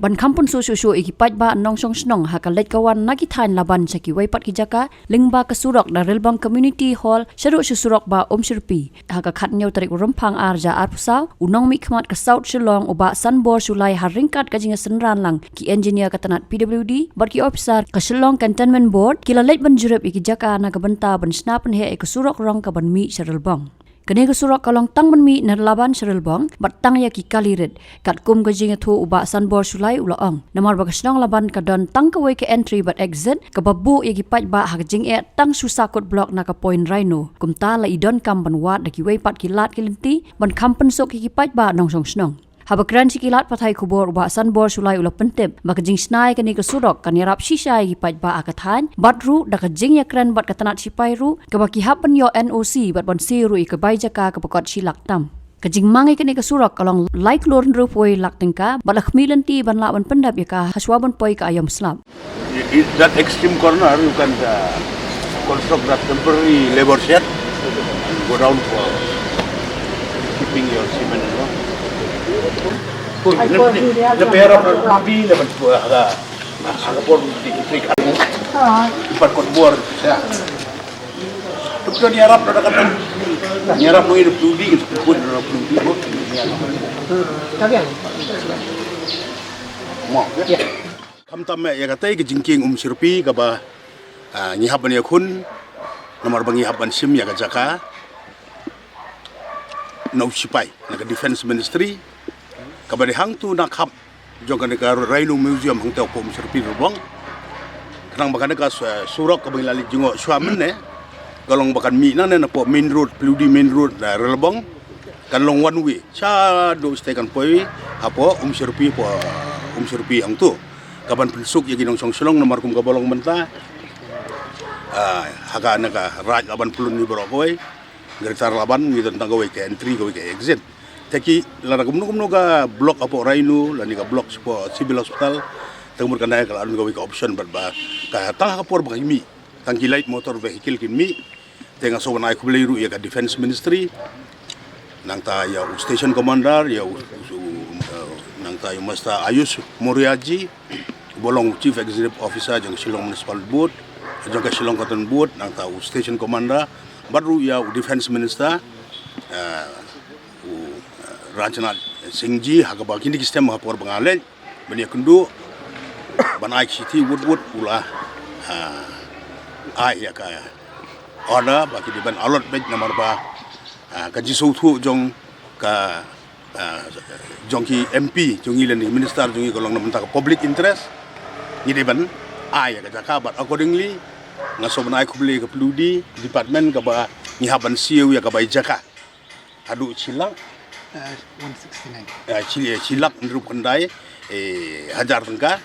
ban kampun susu ikipat ba nong song snong hakalet kawan nakitan laban saki waipat kijaka lingba kesurok da relbang community hall syaruk susurok ba Sirpi haka khatnyau tarik rempang arja arpusau unong mi khmat ka saut shilong uba sanbor sulai haringkat kajinga senran lang ki engineer katanat PWD barki officer ka shilong cantonment board kilalet ban jurep ikijaka na kabenta ban snapen he ikusurok rong ka ban mi syarelbang kene kesurok kalong tang ban mi na laban syarelbang batang ya ki kaliret kat kum kajinga thu uba sanbor sulai ulaong namar bagasnong laban ka don tang ka way ka entry but exit ka babu ya ki pat ba hakjing e tang susakot block na ka point rhino kumta la idon kam ban wat da ki way pat kilat kilinti ban kampen sok ki pat ba nong song snong habakran si kilat pathai kubor uba sanbor sulai ula pentep makajing snai kani kesurok kan yarap shisha ki pat ba akathan batru da kajing ya kran bat katanat sipai ru ka baki happen yo NOC bat ban siru ka bai jaka ka pakot silak tam kajing mangai kani kesurok kalong like lorn ru poi lak tengka balakmi lanti ban la ban pendap ya ka haswaban poi ka ayam slab that extreme corner you can construct that temporary labor shed and go down for keeping your cement and all. The pair of Ruby lepas agak pun diistrikan. Ipat kot bor. Betul ni Arab dah kata. Ni Arab mau hidup Ruby itu pun Ruby bot. Kalian. Mau. Kam tamme ya kata ke jingking Sirpi kaba ngihaban ya kun nomor bangi haban sim ya kajaka. No sipai na defense ministry kabari hang tu nak hab jong ka Rhino Museum hang tau ko Sirpi robong kanang bakan ka surok ka lali jingo suamen ne galong bakan mi na po main road pludi main road da relbong kan long one way cha do stay kan poi apo Sirpi po Sirpi hang tu kaban pensuk ya ginong song selong nomor kum ka bolong menta haga na ka raj laban pulun ni borokoi geritar laban ni tentang gawe ke entry gawe ke exit taki lara kumno ka blok apo Rhino lani ka blok po civil hospital tengmur kan daya kalau gawe ke option berba ka tang ka por ba mi tang light motor vehicle kin mi tenga so na ku beliru ya ka defense ministry nang ta ya station commander ya nang ta masta Ayus Moriaji bolong chief executive officer jang Shillong municipal board jang ka Shillong cotton board nang ta station commander baru ya defense minister Rajnath Singhji hagaba kini sistem hapor bangalen bani kundu banai city wood pula ya ka order bagi di ban alot bej nomor ba kaji sautu jong ka jongki MP jongi leni minister jongi kolong namenta public interest ni di ban ya ka jakabat accordingly ngaso banai kubli ke pludi department ka ba ni haban siu ya ka bai jaka adu cilang 169. Cilak ndrup kendai hajar tengka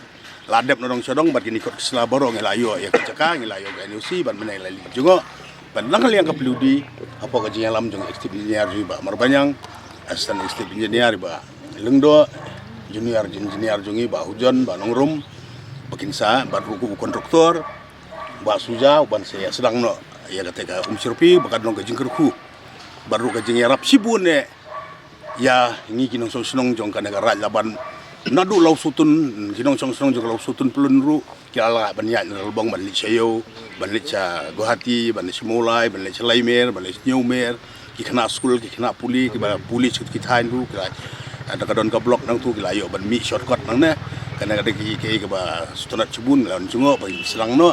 ladep norong sodong bat kini kot kesela borong ngelayo ya kecaka ngelayo ga NUC ban menai lali juga ban langal yang kepludi apa kaji alam jong active engineer juga marbanyang assistant active engineer ba lengdo junior engineer jongi ba hujan ba nongrum bakinsa bat ruku kontraktor ba suja ban saya sedang no ya ketika Sirpi bakat nong kajing kerku baru kajing yarap sibune ya ini kinong song senong jong ka negara laban nadu lau sutun kinong song senong jong lau sutun pelunru kala banyak relbong banlik sayo banlik cha Guwahati banlik Simolai banlik Laimer banlik Nyumer ki kena school ki kena puli ki ba puli chut ki thain ru ka ada ka don ka blok nang tu ki layo ban mi shortcut nang ne kana ka ki ke ba stunat cubun lawan jungo ba selang no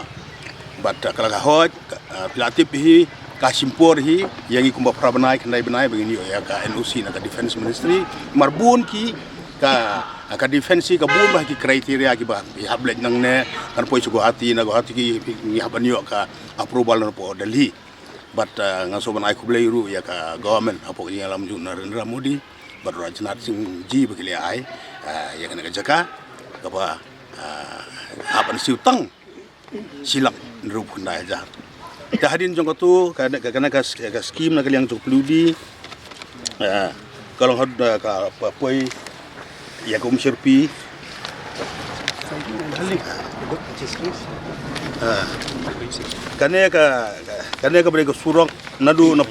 bat kala ka hot pilatip hi ka simpor hi yang ikumba prabanai kendai benai begini ya ka NOC na ka defense ministry marbun ki ka defense ka bun bah ki kriteria ki ba ya hablet nang ne kan poi Guwahati ki ni haban yo ka approval na po Delhi but ngaso banai kublai ru ya ka government apo ni alam ju Narendra Modi bat Rajnath Singhji begili ai ya kana ka jaka ka ba haban siutang silak ndrup kendai jar Tahadin jong tu kana ka skim na kaliang jong pludi kalau had ka poi ya ko Sirpi kana ka beri surok nadu na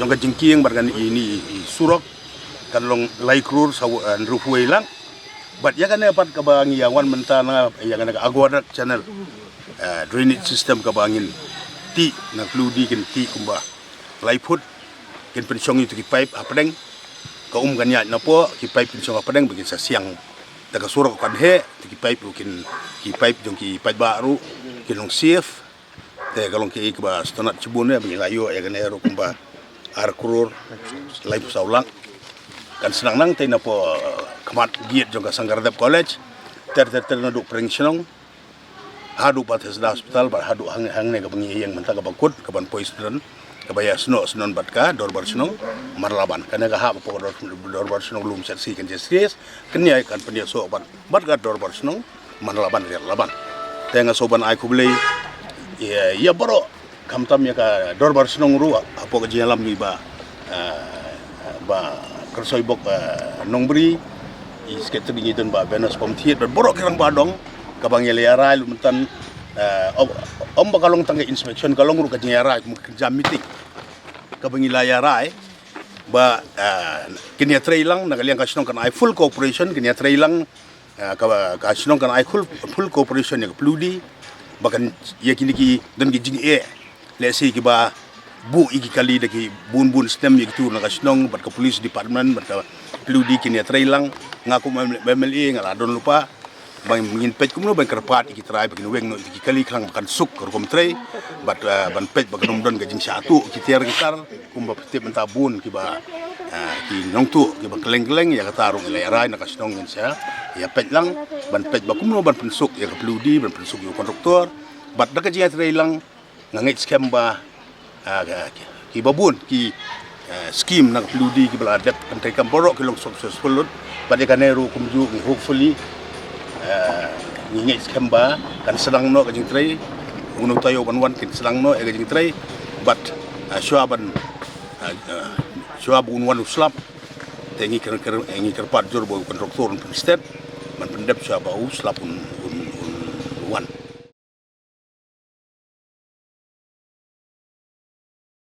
jong ka jingking barkan ini surok kan long lai krur sa rufuai lang but ya kan dapat kabangi yawan mentana ya kan agwada channel drainage system kabangin ti na kludi kan ti kumba lai put kin pensong itu ki pipe apdeng ka ganya na po ki pipe pensong apdeng bagi sa siang daga surok kan he ki pipe kin ki pipe jong ki pipe baru kin long safe te kalong ki ba stonat cibune bagi layo ya kan ero kumba ar krur lai pusaulang kan senang nang tay na po kamat giat jong ka Sangardep College ter na du prengsionong hadu pat hesda hospital bar hadu hang ne ka bangi yang menta ka bakut ka ban poison ka baya snon bat ka dor bar snong marlaban kana ka ha po dor bar snong lum sersi kan jes kenya kan pendia so bat ka dor bar snong marlaban real laban tenga soban ai kublei ya baro kamtam ya ka dor bar snong ru apo ka jalam ni ba kersoi bok nongbri iskete dingiton ba Venus Pomtiet borok kirang badong kabang yeliara lumentan om bakalong tangga inspection kalong ru kajnyara jam meeting kabang ilayara ba kinya trailang nagaliang kasinong kan ai full cooperation kinya trailang kasinong kan ai full cooperation ya pludi bakan ya kini ki dan gijing lesi ki ba bu iki kali daki bun stem gitu nakasinong bat ka police department bat ka pludi kini trailang ngaku MLA ngaladon lupa bang mingin pet kumno bang kerpat iki trai bagi weng no iki kali klang makan suk kerkom trai bat ban pet bagi nomdon gajing satu iki tiar gitar kumba peti mentabun kiba ki nongtu kiba keleng ya katarung ilai nakasinong insa ya pet lang ban pet bakumno ban pensuk ya pludi ban pensuk yo konduktor bat dak gajing trai lang ngangit scam ba ki babun ki scheme nak pludi ki beladap pantai kamborok ki long successful pada kaneru kumju hopefully ngingit skamba kan sedang no kajing trai unung tayo banwan kin sedang no kajing trai but syuaban unwan uslap tengi kerpat jur bo kontraktor pun state man pendep syuaba uslap un wan